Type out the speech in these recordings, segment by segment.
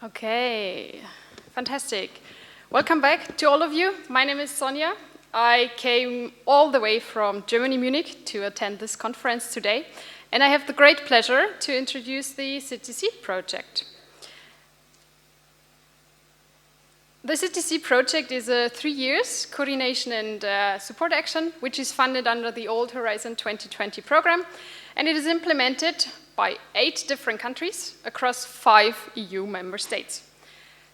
Okay, fantastic. Welcome back to all of you. My name is Sonja. I came all the way from Germany, Munich, to attend this conference today, and I have the great pleasure to introduce the CITIZEE project. The CITIZEE project is a 3 years coordination and support action, which is funded under the old Horizon 2020 program, and it is implemented by 8 different countries across 5 EU member states.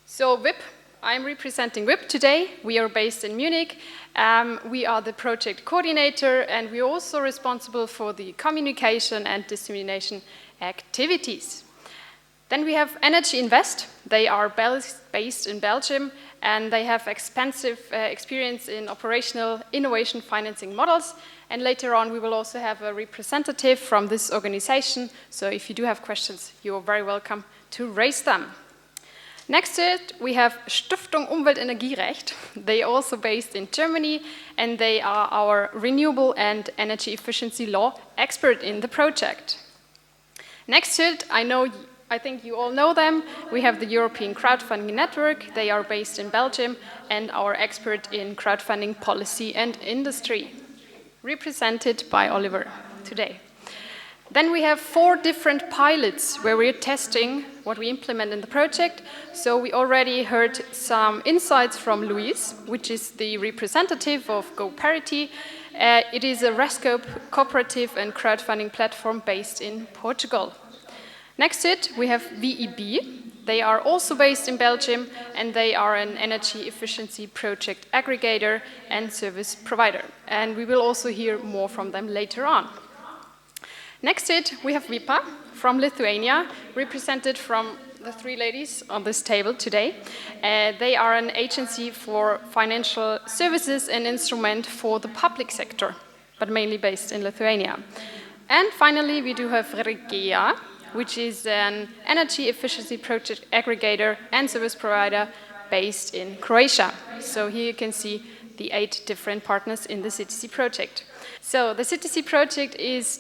So WIP, I'm representing WIP today. We are based in Munich. We are the project coordinator, and we're also responsible for the communication and dissemination activities. Then we have Energy Invest. They are based in Belgium, and they have extensive experience in operational innovation financing models. And later on, we will also have a representative from this organization. So if you do have questions, you are very welcome to raise them. Next to it, we have Stiftung Umwelt-Energierecht. They are also based in Germany, and they are our renewable and energy efficiency law expert in the project. Next to it, I think you all know them. We have the European Crowdfunding Network. They are based in Belgium and our expert in crowdfunding policy and industry, represented by Oliver today. Then we have 4 different pilots where we're testing what we implement in the project. So we already heard some insights from Luis, which is the representative of GoParity. It is a RESCOPE cooperative and crowdfunding platform based in Portugal. Next to it, we have VEB. They are also based in Belgium, and they are an energy efficiency project aggregator and service provider. And we will also hear more from them later on. Next to it, we have VIPA from Lithuania, represented from the 3 ladies on this table today. They are an agency for financial services and instrument for the public sector, but mainly based in Lithuania. And finally, we do have REGEA, which is an energy efficiency project aggregator and service provider based in Croatia. So here you can see the 8 different partners in the CITIZEE project. So the CITIZEE project is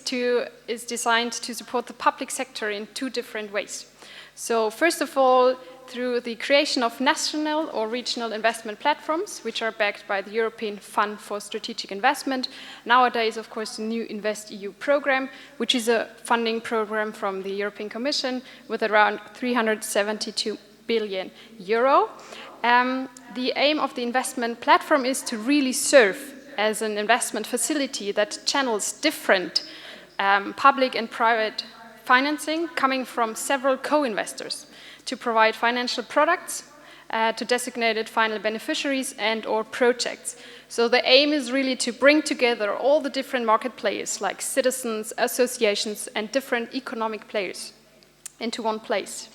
designed to support the public sector in 2 different ways. So first of all, through the creation of national or regional investment platforms, which are backed by the European Fund for Strategic Investment. Nowadays, of course, the new InvestEU program, which is a funding program from the European Commission with around 372 billion euro. The aim of the investment platform is to really serve as an investment facility that channels different public and private financing coming from several co-investors to provide financial products to designated final beneficiaries and or projects. So the aim is really to bring together all the different market players like citizens, associations and different economic players into one place.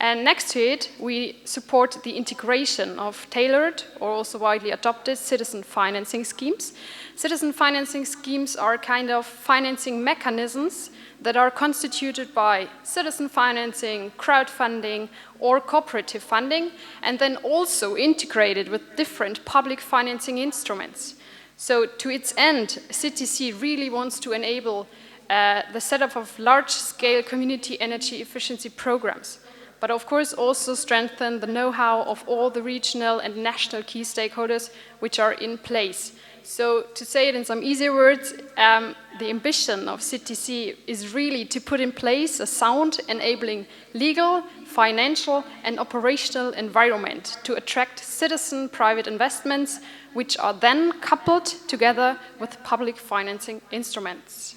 And next to it, we support the integration of tailored or also widely adopted citizen financing schemes. Citizen financing schemes are kind of financing mechanisms that are constituted by citizen financing, crowdfunding, or cooperative funding, and then also integrated with different public financing instruments. So to its end, CITIZEE really wants to enable the setup of large-scale community energy efficiency programs, but of course also strengthen the know-how of all the regional and national key stakeholders which are in place. So to say it in some easier words, the ambition of CITIZEE is really to put in place a sound enabling legal, financial and operational environment to attract citizen private investments, which are then coupled together with public financing instruments.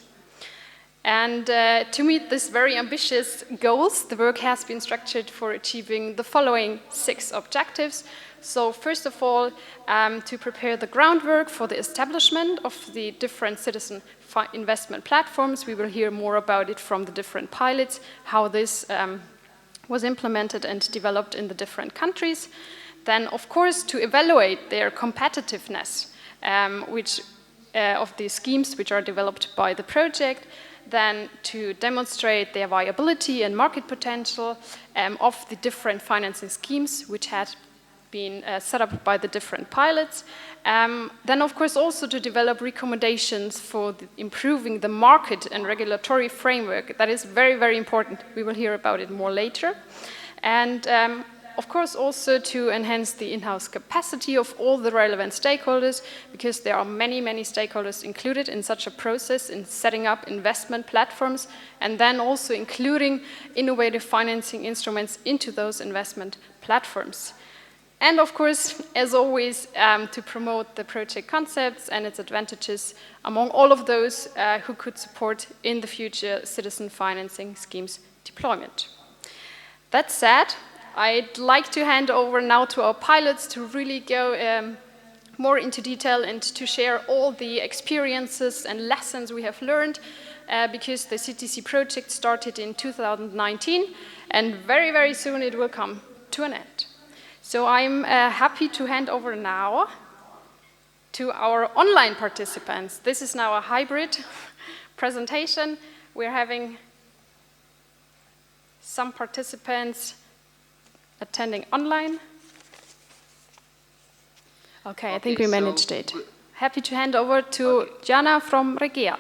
And to meet these very ambitious goals, the work has been structured for achieving the following 6 objectives. So first of all, to prepare the groundwork for the establishment of the different citizen investment platforms. We will hear more about it from the different pilots, how this was implemented and developed in the different countries. Then, of course, to evaluate their competitiveness of the schemes which are developed by the project. Then to demonstrate their viability and market potential of the different financing schemes which had been set up by the different pilots. Then, of course, also to develop recommendations for improving the market and regulatory framework. That is very, very important. We will hear about it more later. and of course also to enhance the in-house capacity of all the relevant stakeholders, because there are many, many stakeholders included in such a process in setting up investment platforms, and then also including innovative financing instruments into those investment platforms. And of course, as always, to promote the project concepts and its advantages among all of those who could support in the future citizen financing schemes deployment. That said, I'd like to hand over now to our pilots to really go more into detail and to share all the experiences and lessons we have learned, because the CITIZEE project started in 2019, and very, very soon it will come to an end. So I'm happy to hand over now to our online participants. This is now a hybrid presentation. We're having some participants attending online. Okay, I think we managed it. Happy to hand over to Jana from Regea.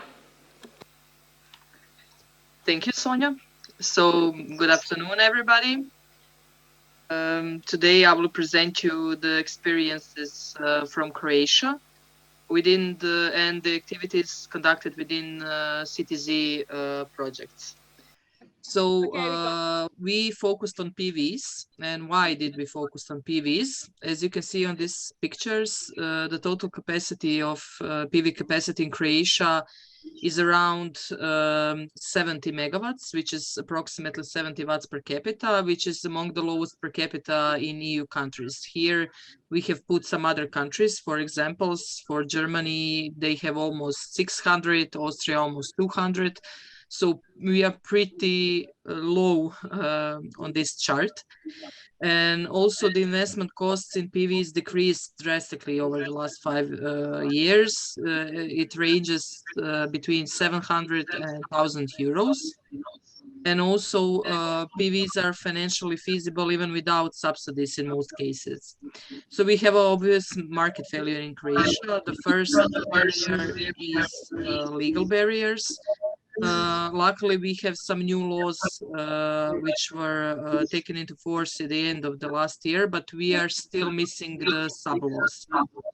Thank you, Sonja. So, good afternoon, everybody. Today I will present you the experiences from Croatia and the activities conducted within CITIZEE projects. So we focused on PVs. And why did we focus on PVs? As you can see on these pictures, the total capacity of PV capacity in Croatia is around 70 megawatts, which is approximately 70 watts per capita, which is among the lowest per capita in EU countries. Here we have put some other countries. For examples, for Germany, they have almost 600, Austria almost 200. So we are pretty low on this chart. And also the investment costs in PVs decreased drastically over the last 5 years. It ranges between 700 and 1,000 euros. And also PVs are financially feasible even without subsidies in most cases. So we have an obvious market failure in Croatia. The first barrier is legal barriers. Luckily, we have some new laws which were taken into force at the end of the last year, but we are still missing the sub-laws.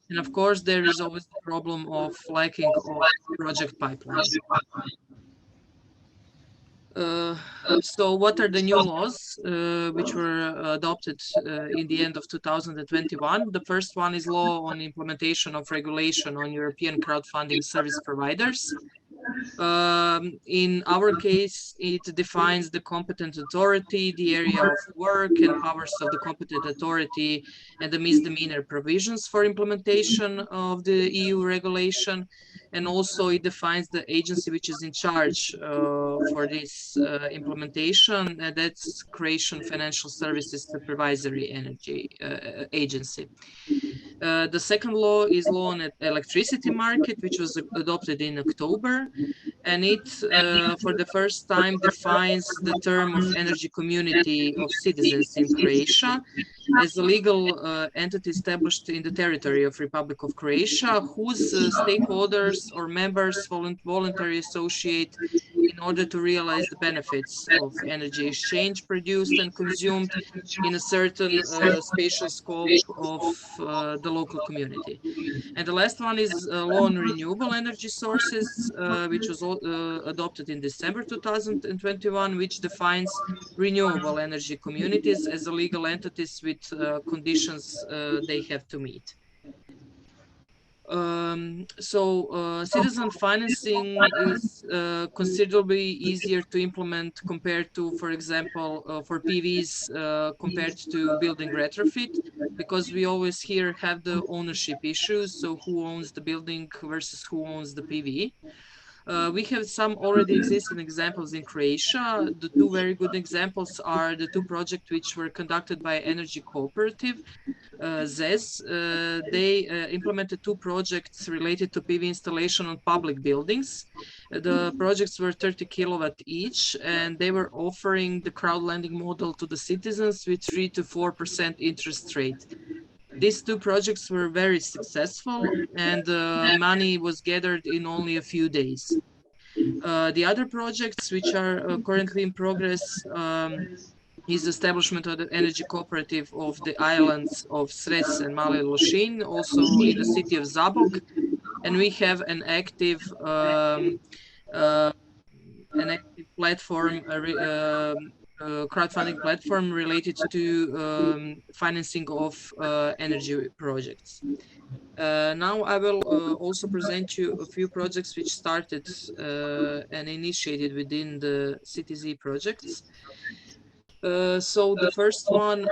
And of course, there is always the problem of lacking of project pipeline. So what are the new laws which were adopted in the end of 2021? The first one is law on implementation of regulation on European crowdfunding service providers. In our case, it defines the competent authority, the area of work and powers of the competent authority, and the misdemeanor provisions for implementation of the EU regulation. And also it defines the agency which is in charge for this implementation. That's Croatian Financial Services Supervisory Energy Agency. The second law is law on electricity market, which was adopted in October. And it, for the first time, defines the term of energy community of citizens in Croatia as a legal entity established in the territory of Republic of Croatia, whose stakeholders or members voluntarily associate in order to realize the benefits of energy exchange produced and consumed in a certain spatial scope of the local community. And the last one is law on renewable energy sources, which was adopted in December 2021, which defines renewable energy communities as legal entities with conditions they have to meet. Citizen financing is considerably easier to implement compared to, for example, for PVs compared to building retrofit, because we always here have the ownership issues. So who owns the building versus who owns the PV? We have some already existing examples in Croatia. The two very good examples are the two projects which were conducted by Energy Cooperative, ZES. They implemented two projects related to PV installation on public buildings. The projects were 30 kilowatt each, and they were offering the crowd lending model to the citizens with 3 to 4% interest rate. These two projects were very successful, and money was gathered in only a few days. The other projects which are currently in progress is the establishment of the energy cooperative of the islands of Sres and Mali Lošinj, also in the city of Zabok. And we have an active platform, crowdfunding platform related to financing of energy projects. Now I will also present you a few projects which started and initiated within the CITIZEE projects. So the first one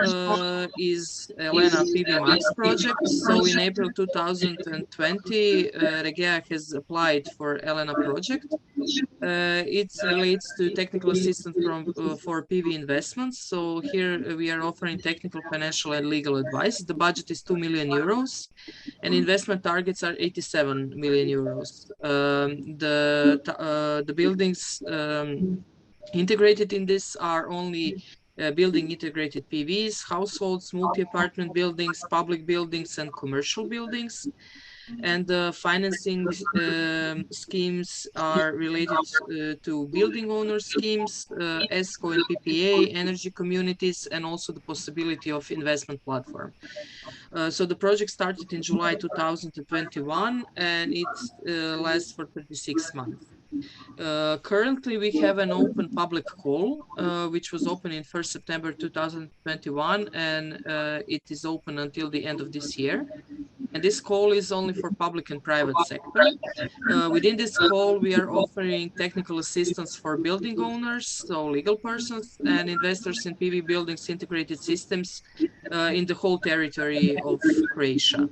is Elena PV Max project. So in April 2020, Regea has applied for Elena project. It relates to technical assistance for PV investments. So here we are offering technical, financial, and legal advice. The budget is 2 million euros, and investment targets are 87 million euros. The buildings integrated in this are only building integrated PVs, households, multi-apartment buildings, public buildings, and commercial buildings. And the financing schemes are related to building owner schemes, ESCO and PPA, energy communities, and also the possibility of investment platform. So the project started in July 2021, and it lasts for 36 months. Currently, we have an open public call, which was open in 1st September 2021, and it is open until the end of this year. And this call is only for public and private sector. Within this call, we are offering technical assistance for building owners, so legal persons, and investors in PV buildings integrated systems in the whole territory of Croatia.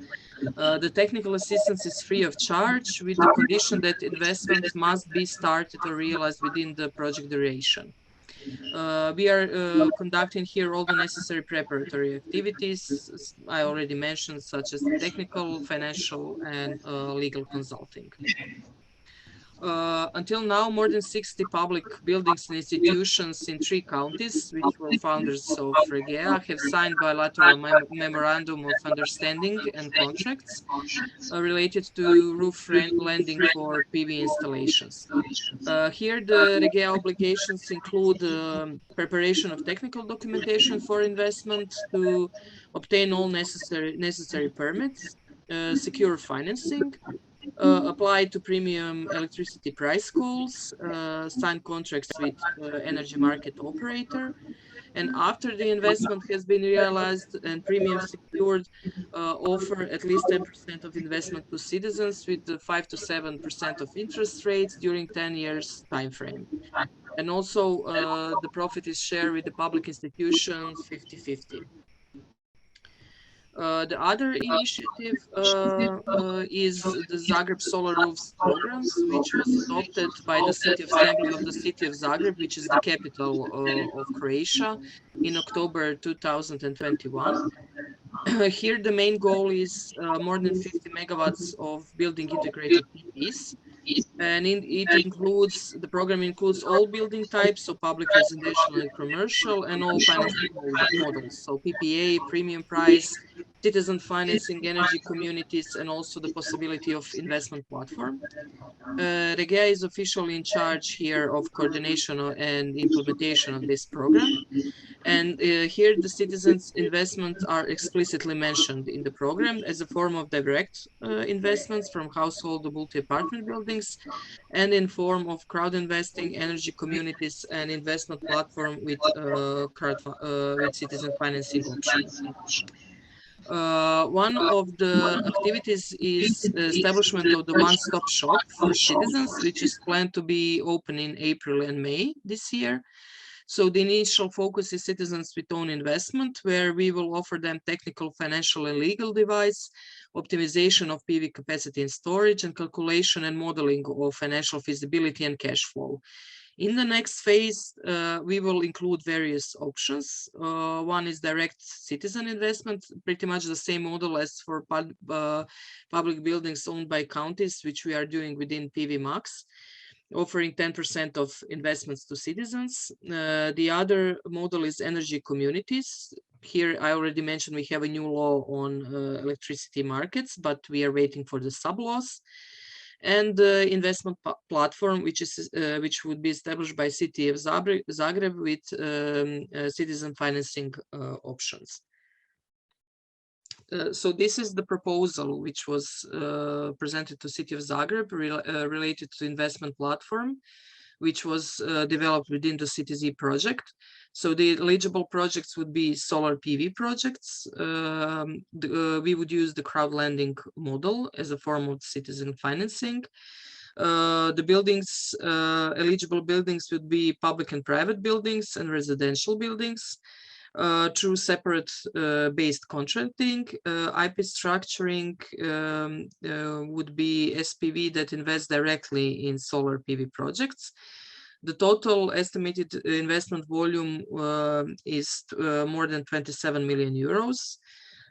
The technical assistance is free of charge with the condition that investment must be started or realized within the project duration. We are conducting here all the necessary preparatory activities I already mentioned, such as technical, financial, and legal consulting. Until now, more than 60 public buildings and institutions in 3 counties, which were founders of Regea, have signed bilateral memorandum of understanding and contracts related to roof lending for PV installations. Here, the Regea obligations include preparation of technical documentation for investment to obtain all necessary permits, secure financing, apply to premium electricity price calls, sign contracts with energy market operator, and after the investment has been realized and premium secured, offer at least 10% of investment to citizens with 5 to 7% of interest rates during 10 years time frame. And also the profit is shared with the public institutions 50-50. The other initiative is the Zagreb Solar Roofs programs, which was adopted by the City Assembly of the City of Zagreb, which is the capital of Croatia, in October 2021. Here, the main goal is more than 50 megawatts of building integrated PVs. And the program includes all building types, so public, residential, and commercial, and all financing models, so PPA, premium price, citizen financing, energy communities, and also the possibility of investment platform. Regea is officially in charge here of coordination and implementation of this program. And here the citizens' investments are explicitly mentioned in the program as a form of direct investments from household to multi-apartment buildings, and in form of crowd investing, energy communities, and investment platform with citizen financing option. One of the activities is establishment of the one-stop shop for citizens, which is planned to be open in April and May this year. So the initial focus is citizens with own investment, where we will offer them technical, financial, and legal advice, optimization of PV capacity and storage, and calculation and modeling of financial feasibility and cash flow. In the next phase, we will include various options. One is direct citizen investment, pretty much the same model as for public buildings owned by counties, which we are doing within PV Max, offering 10% of investments to citizens. The other model is energy communities. Here, I already mentioned we have a new law on electricity markets, but we are waiting for the sub-laws. and the investment platform, which would be established by City of Zagreb with citizen financing options. So this is the proposal which was presented to City of Zagreb related to investment platform, which was developed within the CITIZEE project. So the eligible projects would be solar PV projects. We would use the crowd lending model as a form of citizen financing. The buildings, eligible buildings would be public and private buildings and residential buildings. Through separate based contracting, IP structuring would be SPV that invests directly in solar PV projects. The total estimated investment volume is more than 27 million euros,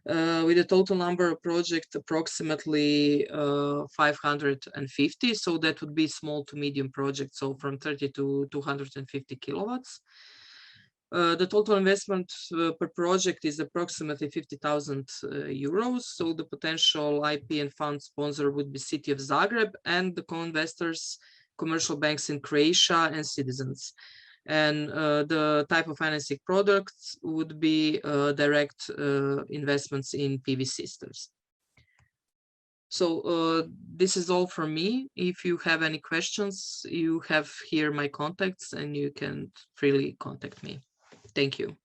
with a total number of projects approximately 550. So that would be small to medium projects, so from 30 to 250 kilowatts. The total investment per project is approximately 50,000 euros. So the potential IP and fund sponsor would be City of Zagreb and the co-investors, commercial banks in Croatia and citizens. And the type of financing products would be direct investments in PV systems. So this is all from me. If you have any questions, you have here my contacts and you can freely contact me. Thank you.